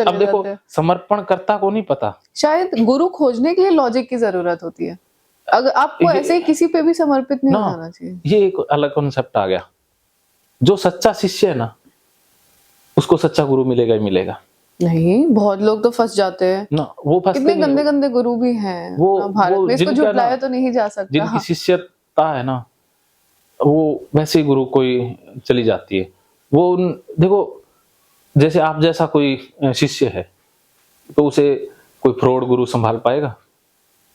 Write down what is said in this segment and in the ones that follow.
अब देखो समर्पण कर्ता को नहीं पता, शायद गुरु खोजने के लिए लॉजिक की जरूरत होती है। अगर आपको ऐसे ही किसी पे भी समर्पित नहीं हो जाना चाहिए। ये एक अलग कॉन्सेप्ट आ गया। जो सच्चा शिष्य है ना उसको सच्चा गुरु मिलेगा ही मिलेगा। नहीं, बहुत लोग तो फंस जाते हैं ना, वो फंसते कितने नहीं। गंदे गंदे गुरु भी हैं वो भारत में, इसको जिनका झुटलाया ना, तो नहीं जा सकता। जिनकी शिष्यता है ना वो वैसे ही गुरु कोई चली जाती है। वो देखो जैसे आप जैसा कोई शिष्य है तो उसे कोई फ्रॉड गुरु संभाल पाएगा?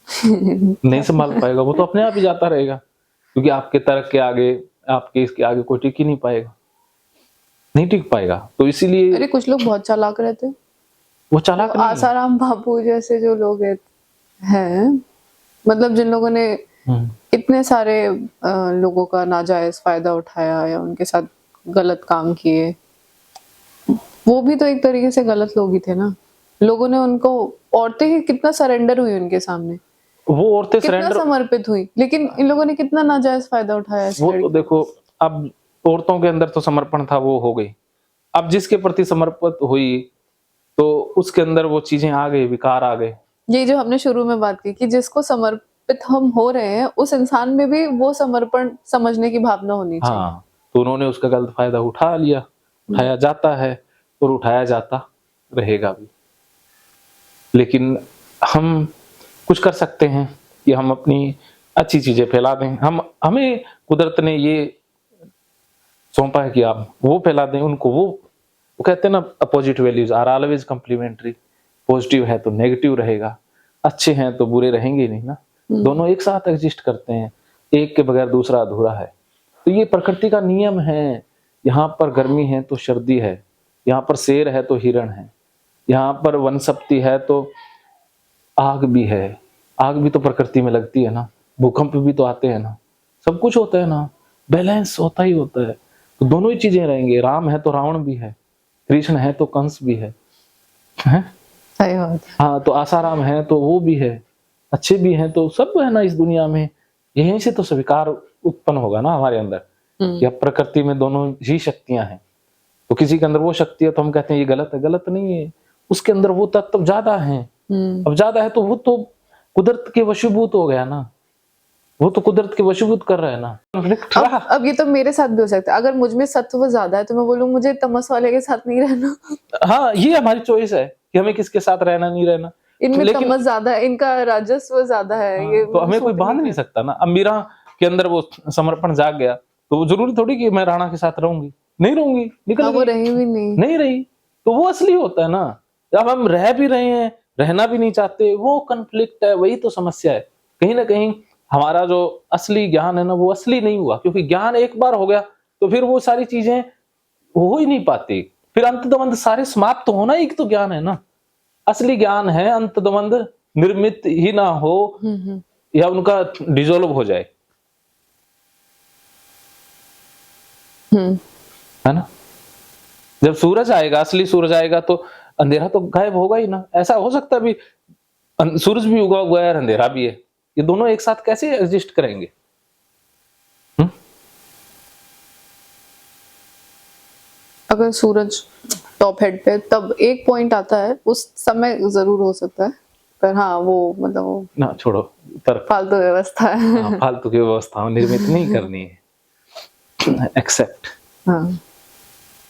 नहीं संभाल पाएगा, वो तो अपने आप ही जाता रहेगा, क्योंकि आपके तर्क के आगे, आपके इसके आगे कोई टिक ही नहीं पाएगा, नहीं टिक पाएगा। तो इसीलिए अरे कुछ लोग बहुत चालाक रहते हैं, वो चालाक नहीं। आसाराम बापू जैसे जो लोग हैं, मतलब जिन लोगों ने इतने सारे लोगों का नाजायज फायदा उठाया या उनके साथ गलत काम किए, वो भी तो एक तरीके से गलत लोग ही थे ना। लोगों ने उनको, औरतें ही कितना सरेंडर हुई उनके सामने, वो औरतें कितना समर्पित हुई, लेकिन इन लोगों ने कितना नाजायज फायदा उठाया। वो तो देखो अब औरतों के अंदर तो समर्पण था, वो हो गई। अब जिसके प्रति समर्पित हुई तो उसके अंदर वो चीजें आ गई, विकार आ गए। ये जो हमने शुरू में बात की कि जिसको समर्पित हम हो रहे हैं उस इंसान में भी वो समर्पण समझने की भावना होनी चाहिए। हाँ, तो उन्होंने उसका गलत फायदा उठा लिया, उठाया जाता है और उठाया जाता रहेगा भी। लेकिन हम कुछ कर सकते हैं कि हम अपनी अच्छी चीजें फैला दें। हमें कुदरत ने ये सौंपा है कि आप वो फैला दें उनको। वो कहते हैं ना, positive values are always complementary. Positive है तो नेगेटिव रहेगा, अच्छे हैं तो बुरे रहेंगे नहीं ना, दोनों एक साथ एग्जिस्ट करते हैं, एक के बगैर दूसरा अधूरा है। तो ये प्रकृति का नियम है। यहाँ पर गर्मी है तो सर्दी है, यहाँ पर शेर है तो हिरण है, यहाँ पर वनस्पति है तो आग भी है। आग भी तो प्रकृति में लगती है ना, भूकंप भी तो आते हैं ना, सब कुछ होता है ना, बैलेंस होता ही होता है। तो दोनों ही चीजें रहेंगे। राम है तो रावण भी है, कृष्ण है तो कंस भी है, सही बात। हाँ, तो आसाराम है तो वो भी है, अच्छे भी हैं, तो सब है ना इस दुनिया में। यहीं से तो स्वीकार उत्पन्न होगा ना हमारे अंदर कि अब प्रकृति में दोनों ही शक्तियां हैं। तो किसी के अंदर वो शक्ति है तो हम कहते हैं ये गलत है, गलत नहीं है, उसके अंदर वो तत्व ज्यादा है। अब ज्यादा है तो वो तो कुदरत के वशीभूत हो गया ना, वो तो कुदरत के वशीभूत कर रहा है ना। अब ये तो मेरे साथ भी हो सकता है। अगर मुझ में सत्व ज्यादा है तो मैं बोलूँ मुझे तमस वाले के साथ नहीं रहना। हाँ, ये हमारी चॉइस है कि हमें किसके साथ रहना नहीं रहना। इनमें तमस ज्यादा है, इनका राजस्व ज्यादा है। हाँ, ये तो हमें कोई बांध नहीं सकता ना। अब मीरा के अंदर वो समर्पण जाग गया तो वो जरूरी थोड़ी कि मैं राणा के साथ रहूंगी, नहीं रहूंगी, निकल वो रही भी नहीं रही, तो वो असली होता है ना। जब हम रह भी रहे हैं, रहना भी नहीं चाहते, वो कन्फ्लिक्ट है, वही तो समस्या है। कहीं ना कहीं हमारा जो असली ज्ञान है ना वो असली नहीं हुआ, क्योंकि ज्ञान एक बार हो गया तो फिर वो सारी चीजें हो ही नहीं पाती। फिर अंत दवंद सारे समाप्त होना ही तो ज्ञान है ना। असली ज्ञान है अंत दवंद निर्मित ही ना हो या उनका डिसॉल्व हो जाए, है ना। जब सूरज आएगा, असली सूरज आएगा तो अंधेरा तो गायब होगा ही ना। ऐसा हो सकता है भी सूरज भी उगा हुआ है और अंधेरा भी है, ये दोनों एक साथ कैसे एग्जिस्ट करेंगे? अगर सूरज टॉप हेड पे तब एक पॉइंट आता है, उस समय जरूर हो सकता है, पर हाँ वो मतलब वो ना छोड़ो, फालतू व्यवस्था है। हाँ, फालतू की व्यवस्था निर्मित नहीं करनी है। एक्सेप्ट, हाँ,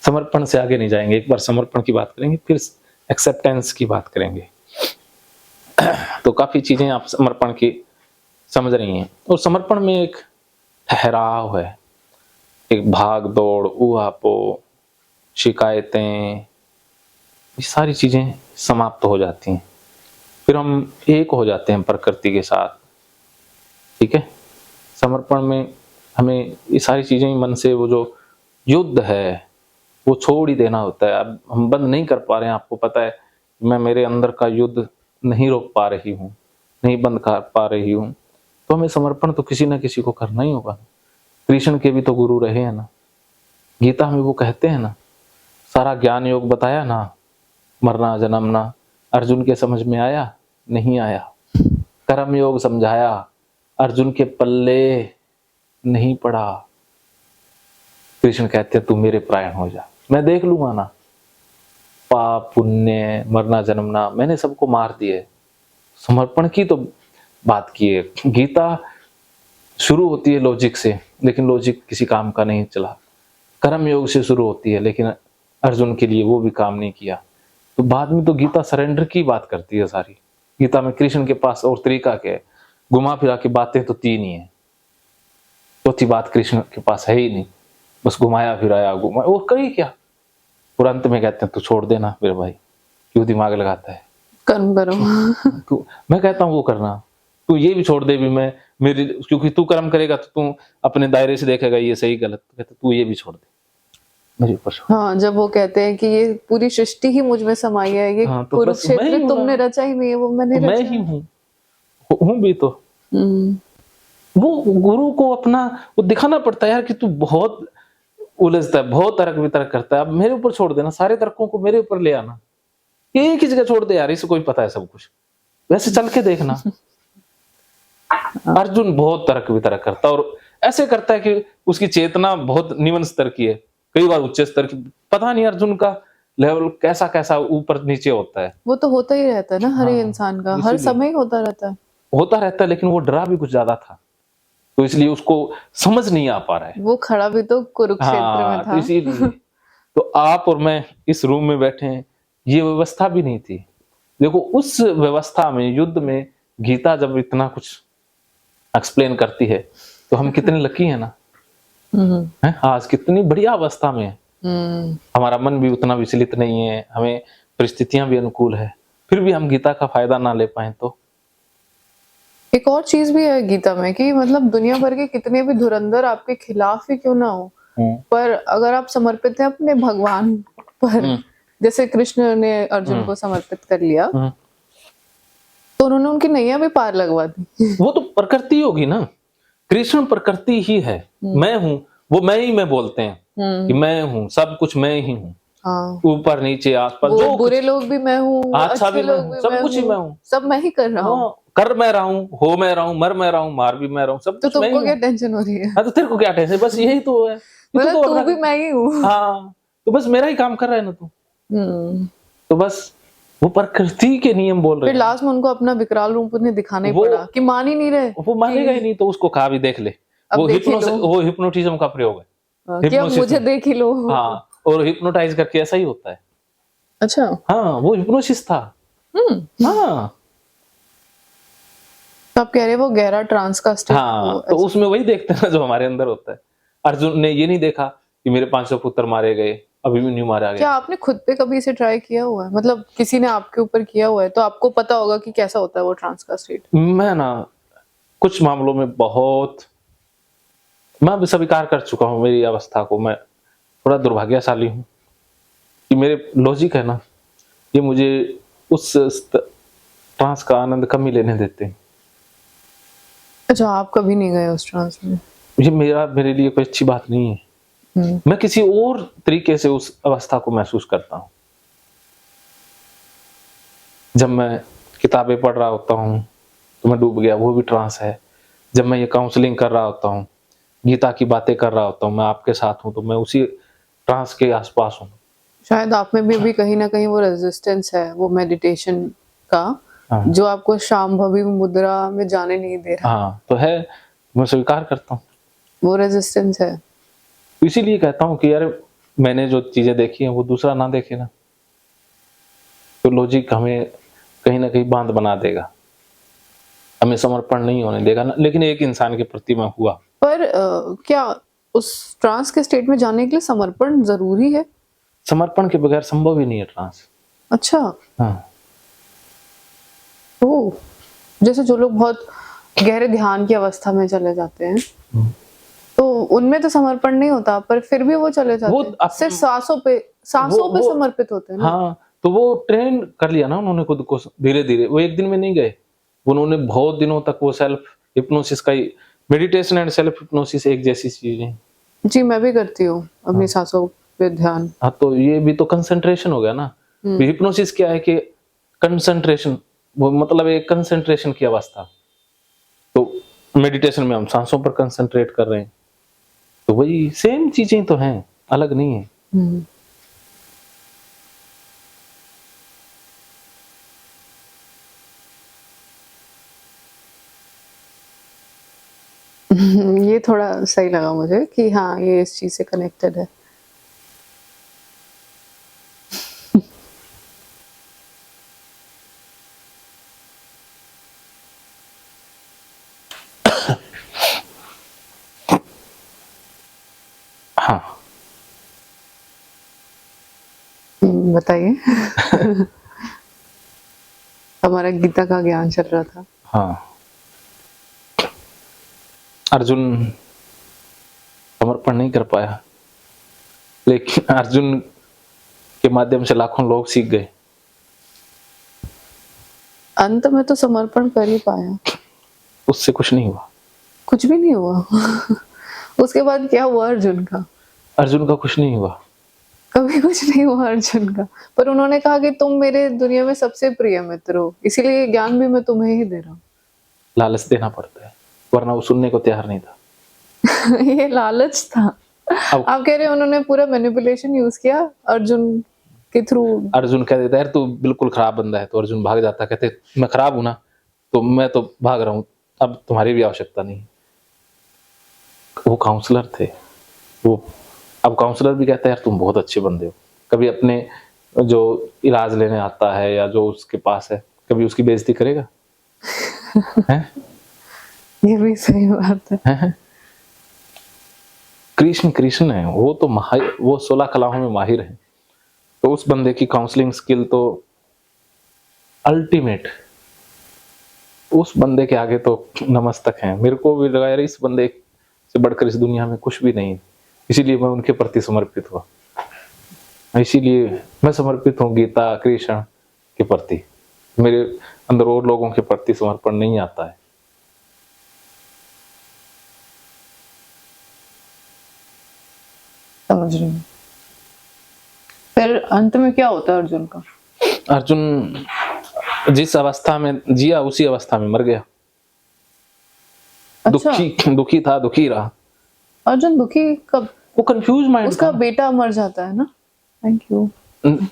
समर्पण से आगे नहीं जाएंगे। एक बार समर्पण की बात करेंगे, फिर एक्सेप्टेंस की बात करेंगे। तो काफी चीजें आप समर्पण की समझ रही हैं। और समर्पण में एक ठहराव है, एक भाग दौड़, ऊहापोह, शिकायतें, ये सारी चीजें समाप्त हो जाती हैं। फिर हम एक हो जाते हैं प्रकृति के साथ। ठीक है, समर्पण में हमें ये सारी चीजें मन से, वो जो युद्ध है वो छोड़ ही देना होता है। अब हम बंद नहीं कर पा रहे हैं, आपको पता है मैं मेरे अंदर का युद्ध नहीं रोक पा रही हूँ, नहीं बंद कर पा रही हूँ, तो हमें समर्पण तो किसी ना किसी को करना ही होगा। कृष्ण के भी तो गुरु रहे हैं ना, गीता में वो कहते हैं ना, सारा ज्ञान योग बताया ना, मरना जन्मना अर्जुन के समझ में आया नहीं आया, कर्म योग समझाया अर्जुन के पल्ले नहीं पड़ा। कृष्ण कहते हैं तू मेरे प्राण हो जा, मैं देख लूंगा ना, पाप पुण्य मरना जन्मना मैंने सबको मार दिया है। समर्पण की तो बात की है। गीता शुरू होती है लॉजिक से, लेकिन लॉजिक किसी काम का नहीं चला। कर्म योग से शुरू होती है, लेकिन अर्जुन के लिए वो भी काम नहीं किया। तो बाद में तो गीता सरेंडर की बात करती है सारी। गीता में कृष्ण के पास और तरीका क्या है, घुमा फिरा के बातें तो 3 ही है, चौथी बात कृष्ण के पास है ही नहीं, बस घुमाया फिराया घुमाया और कहीं क्या। और अंत में कहते हैं तू छोड़ देना मेरे भाई, क्यों दिमाग लगाता है, कर्म करो। तू, मैं कहता हूँ वो करना, तू ये भी छोड़ दे भी, मैं मेरी, क्योंकि तू कर्म करेगा तो तू अपने दायरे से देखेगा ये सही गलत, कहते तू ये भी छोड़ दे मेरे ऊपर छोड़। हाँ, जब वो कहते हैं कि ये पूरी सृष्टि ही मुझ में समाई है, ये हाँ, तो बस मैं ही कुरुक्षेत्र हूँ तुमने ना। रचा ही नहीं है, वो मैंने तो मैं रचा ही है। हूँ भी तो। वो गुरु को अपना वो दिखाना पड़ता है यार कि तू बहुत उलझता है, बहुत तर्क वितर्क करता है, अब मेरे ऊपर छोड़ देना, सारे तर्कों को मेरे ऊपर ले आना, एक ही जगह छोड़ दे यार, इसे कोई पता है सब कुछ, वैसे चल के देखना। अर्जुन बहुत तर्क वितर्क करता है और ऐसे करता है कि उसकी चेतना बहुत निम्न स्तर की है, कई बार उच्च स्तर की। पता नहीं अर्जुन का लेवल कैसा कैसा ऊपर नीचे होता है। वो तो होता ही रहता है ना, हर हाँ, इंसान का हर इसीलिए समय होता रहता है। होता रहता है, लेकिन वो डरा भी कुछ ज्यादा था, तो इसलिए उसको समझ नहीं आ पा रहा है। वो खड़ा भी तो कुरुक्षेत्र में हाँ, था। तो इसीलिए तो आप और मैं इस रूम में बैठे हैं, ये व्यवस्था भी नहीं थी। देखो उस व्यवस्था में, युद्ध में, गीता जब इतना कुछ एक्सप्लेन करती है तो हम कितने लकी हैं ना, हैं? आज कितनी बढ़िया अवस्था में है, हमारा मन भी उतना विचलित नहीं है, हमें परिस्थितियां भी अनुकूल है, फिर भी हम गीता का फायदा ना ले पाए तो। एक और चीज भी है गीता में कि मतलब दुनिया भर के कितने भी धुरंधर आपके खिलाफ ही क्यों ना हो, पर अगर आप समर्पित हैं अपने भगवान पर, जैसे कृष्ण ने अर्जुन को समर्पित कर लिया, तो उन्होंने उनकी नैया भी पार लगवा दी। वो तो प्रकृति होगी ना, कृष्ण प्रकृति ही है, मैं हूँ, वो मैं ही मैं बोलते हैं कि मैं हूँ, सब कुछ मैं ही हूँ, हाँ, ऊपर नीचे आसपास वो जो बुरे लोग भी मैं हूँ, अच्छा अच्छे भी मैं लोग हूँ, भी सब कुछ ही मैं हूँ, सब मैं ही कर रहा हूँ। कर मैं रहा हूँ, हो मैं रहा हूँ, मर मैं रहा हूँ, मार भी मैं रहा हूँ, सब तो कुछ मैं ही तुमको क्या हूँ। टेंशन हो रही है? हाँ, तो तेरे को क्या टेंशन, बस यही तो है, मतलब तू अपना, भी मैं ही हूँ। हाँ, तो बस मेरा ही काम कर रहा है ना तू, हम्म। तो बस वो प्रकृति के नियम बोल रहे फिर हैं। लास्ट में उनको अपना विकराल रूप उन्हें दिखाना ही वो- पड़ा कि मान ही नहीं रहे। वो मानेगा ही नहीं, तो उसको कहा भी देख ले, अब वो देख ही लो। वो हिप्नोटिज्म का प्रयोग है, कि अब मुझे हिप्नोसिस। देख ही लो। हाँ, और हिप्नोटाइज करके ऐसा ही होता है। अच्छा। हाँ, वो हिप्नोसिस था। हाँ तो आप कह रहे हैं वो गहरा ट्रांस का स्टेट। हाँ, तो उसमें वही देखते हैं ना जो हमारे अंदर होता है। अर्जुन ने ये नहीं देखा कि मेरे 500 पुत्र मारे गए, अभिमन्यु मारा क्या गया। आपने खुद पे कभी इसे ट्राई किया हुआ है? मतलब किसी ने आपके ऊपर किया हुआ है तो आपको पता होगा कि कैसा होता है वो ट्रांस का स्टेट। मैं ना कुछ मामलों में बहुत, मैं भी स्वीकार कर चुका हूँ मेरी अवस्था को। मैं थोड़ा दुर्भाग्यशाली हूँ कि मेरे लॉजिक है ना, ये मुझे उस ट्रांस का आनंद कम ही लेने देते हैं। अच्छा, आप कभी नहीं गए उस ट्रांस में? ये मेरे लिए कोई अच्छी बात नहीं है। मैं किसी और तरीके से उस अवस्था को महसूस करता हूँ। जब मैं किताबें पढ़ रहा होता हूँ तो मैं डूब गया, वो भी ट्रांस है। जब मैं ये काउंसलिंग कर रहा होता हूँ, गीता की बातें कर रहा होता हूँ, मैं आपके साथ हूँ, तो मैं उसी ट्रांस के आसपास हूँ। शायद आप में भी कहीं ना कहीं वो रेजिस्टेंस है, वो मेडिटेशन का, हाँ। जो आपको शांभवी मुद्रा में जाने नहीं दे रहा। हाँ, तो है, मैं स्वीकार करता हूँ, वो रेजिस्टेंस है। इसीलिए कहता हूँ कि यार मैंने जो चीजें देखी हैं वो दूसरा ना देखे ना, तो लॉजिक हमें कहीं ना कहीं बांध बना देगा, हमें समर्पण नहीं होने देगा ना। लेकिन एक इंसान के प्रति मैं हुआ। पर क्या उस ट्रांस के स्टेट में जाने के लिए समर्पण जरूरी है? समर्पण के बगैर संभव ही नहीं है ट्रांस। अच्छा। हाँ। ओ, जैसे जो लोग बहुत गहरे ध्यान की अवस्था में चले जाते हैं, तो उनमें तो समर्पण नहीं होता, पर फिर भी वो चले जाते हैं, सिर्फ सांसों पे समर्पित होते हैं ना। हाँ, तो वो ट्रेन कर लिया ना उन्होंने खुद को धीरे धीरे, वो एक दिन में नहीं गए, उन्होंने बहुत दिनों तक वो सेल्फ हिप्नोसिस का ही, मेडिटेशन एंड सेल्फ हिप्नोसिस एक जैसी चीज है। जी, मैं भी करती हूँ अपनी सांसों पे ध्यान। हाँ, तो ये भी तो कंसंट्रेशन हो गया ना। हिप्नोसिस क्या है कि कंसंट्रेशन, वो मतलब एक कंसंट्रेशन की अवस्था। तो मेडिटेशन में हम सांसों पर कंसंट्रेट कर रहे हैं, तो वही सेम चीजें तो हैं, अलग नहीं है। ये थोड़ा सही लगा मुझे कि हाँ ये इस चीज से कनेक्टेड है। हाँ बताइए। हमारा गीता का ज्ञान चल रहा था। हाँ, अर्जुन समर्पण नहीं कर पाया, लेकिन अर्जुन के माध्यम से लाखों लोग सीख गए। अंत में तो समर्पण कर ही पाया, उससे कुछ नहीं हुआ, कुछ भी नहीं हुआ। उसके बाद क्या हुआ अर्जुन का? अर्जुन का कुछ नहीं हुआ। कभी कुछ नहीं हुआ अर्जुन का, पर उन्होंने कहा कि तुम मेरे दुनिया में सबसे प्रिय मित्र हो, इसीलिए ज्ञान भी मैं तुम्हें ही दे रहा हूँ। लालच देना पड़ता है, वरना वो सुनने को तैयार नहीं था। ये लालच था। आप कह रहे हैं उन्होंने पूरा मैनिपुलेशन यूज किया अर्जुन के थ्रू। अर्जुन कह देता है यार तू बिल्कुल खराब बंदा है, तो अर्जुन भाग जाता, कहते मैं खराब हूं ना, तो मैं तो भाग रहा हूं, अब तुम्हारी भी आवश्यकता नहीं। वो काउंसलर थे वो, अब काउंसलर भी कहता है यार तुम बहुत अच्छे बंदे हो। कभी अपने जो इलाज लेने आता है या जो उसके पास है, कभी उसकी बेइज्जती करेगा? हैं? ये भी सही बात है। हैं? कृष्ण कृष्ण है, वो तो वो 16 कलाओं में माहिर है, तो उस बंदे की काउंसलिंग स्किल तो अल्टीमेट। उस बंदे के आगे तो नमस्तक है। मेरे को भी लगा यार इस बंदे से बढ़कर इस दुनिया में कुछ भी नहीं है, इसीलिए मैं उनके प्रति समर्पित हुआ, इसीलिए मैं समर्पित हूँ गीता कृष्ण के प्रति। मेरे अंदर और लोगों के प्रति समर्पण नहीं आता है। समझ रही हूँ। फिर अंत में क्या होता है अर्जुन का? अर्जुन जिस अवस्था में जिया उसी अवस्था में मर गया। अच्छा। दुखी था, दुखी रहा। अर्जुन दुखी कब? वो कंफ्यूज माइंड उसका बेटा मर जाता है ना। Thank you.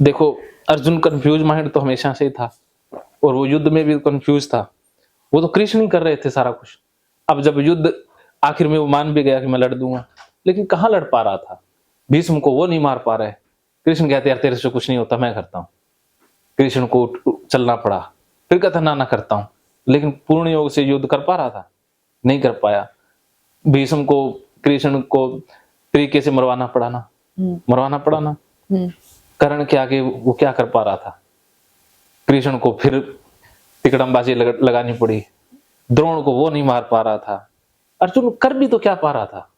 देखो अर्जुन कंफ्यूज माइंड तो हमेशा से ही था, और वो युद्ध में भी कंफ्यूज था। वो तो कृष्ण ही कर रहे थे सारा कुछ। अब जब युद्ध आखिर में वो मान भी गया कि मैं लड़ दूंगा, लेकिन कहाँ लड़ पा रहा था। भीष्म को वो नहीं मार पा रहे। कृष्ण कहते यार तेरे से कुछ नहीं होता, मैं करता हूँ। कृष्ण को चलना पड़ा, फिर कहता ना करता हूँ, लेकिन पूर्ण योग से युद्ध कर पा रहा था, नहीं कर पाया। भीष्म को कृष्ण को तरीके से मरवाना पड़ा ना। कर्ण के आगे वो क्या कर पा रहा था। कृष्ण को फिर तिकड़मबाजी लगानी पड़ी। द्रोण को वो नहीं मार पा रहा था। अर्जुन कर भी तो क्या पा रहा था।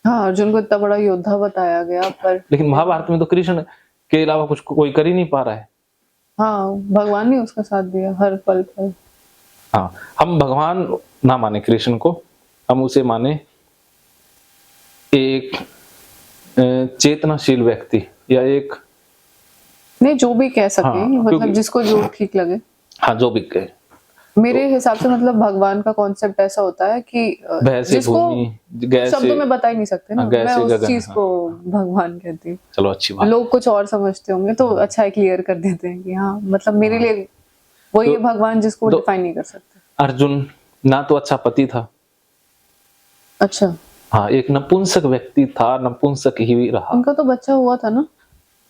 हाँ, अर्जुन को इतना बड़ा योद्धा बताया गया, पर लेकिन महाभारत में तो कृष्ण के अलावा कुछ कोई कर ही नहीं पा रहा है। हाँ, भगवान ने उसका साथ दिया हर पल पर। हाँ, हम भगवान ना माने कृष्ण को, हम उसे माने एक चेतनाशील व्यक्ति, या एक नहीं जो भी कह सके। हाँ, मतलब जिसको जो ठीक लगे। हाँ, जो भी कहे। मेरे हिसाब से मतलब भगवान का कॉन्सेप्ट ऐसा होता है कि जिसको शब्दों में बता ही नहीं सकते ना, मैं उस चीज को भगवान कहती हूँ। चलो अच्छी बात। लोग कुछ और समझते होंगे तो अच्छा है क्लियर कर देते हैं कि हाँ मतलब मेरे लिए वही है भगवान, जिसको डिफाइन नहीं कर सकते। अर्जुन ना तो अच्छा पति था। अच्छा। हाँ, एक नपुंसक व्यक्ति था, नपुंसक ही रहा। उनका तो बच्चा हुआ था ना।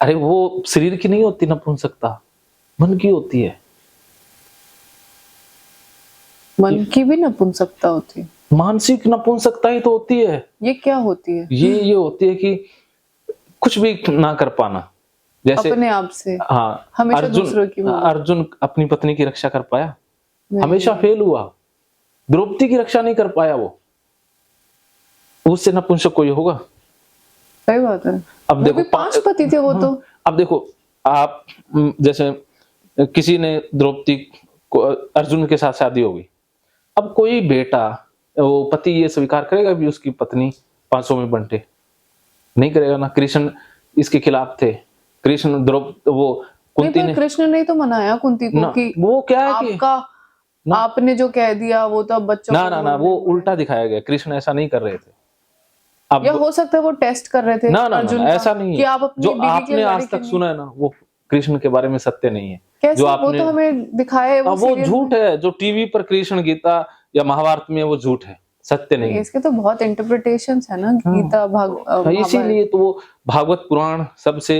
अरे वो शरीर की नहीं होती नपुंसकता, मन की होती है। मन की भी नपुंसकता होती है। मानसिक नपुंसकता ही तो होती है। ये क्या होती है? ये होती है कि कुछ भी ना कर पाना, जैसे अपने आप से। हाँ, हमेशा दूसरों की। अर्जुन अपनी पत्नी की रक्षा कर पाया? हमेशा फेल हुआ। द्रौपदी की रक्षा नहीं कर पाया वो, उससे नपुंसक कोई होगा? सही बात है। अब देखो 5 पति थे वो तो। अब देखो आप, जैसे किसी ने द्रौपदी को, अर्जुन के साथ शादी हो गई, अब कोई बेटा वो पति ये स्वीकार करेगा भी उसकी पत्नी 500 में बंटे? नहीं करेगा ना। कृष्ण इसके खिलाफ थे। कृष्ण वो कुंती ने, कृष्ण ने तो मनाया कुंती को कि वो क्या है कि आपने जो कह दिया वो तो अब बच्चों ना वो उल्टा दिखाया गया। कृष्ण ऐसा नहीं कर रहे थे। अब या हो सकता है वो टेस्ट कर रहे थे अर्जुन का, ऐसा नहीं कि आप अपनी जो आपने आज तक सुना है ना, वो कृष्ण के बारे में सत्य नहीं है। कैसे? जो आपने वो तो हमें दिखाया है, वो झूठ है। जो टीवी पर कृष्ण गीता या महाभारत में वो झूठ है। सत्य नहीं है। इसके तो बहुत इंटरप्रिटेशंस है ना, गीता हाँ, इसीलिए तो वो भागवत पुराण सबसे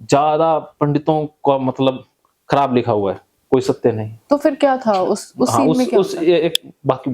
ज्यादा पंडितों का मतलब खराब लिखा हुआ है, कोई सत्य नहीं। तो फिर क्या था उस हाँ, सीन में क्या उस होता है? एक बाकी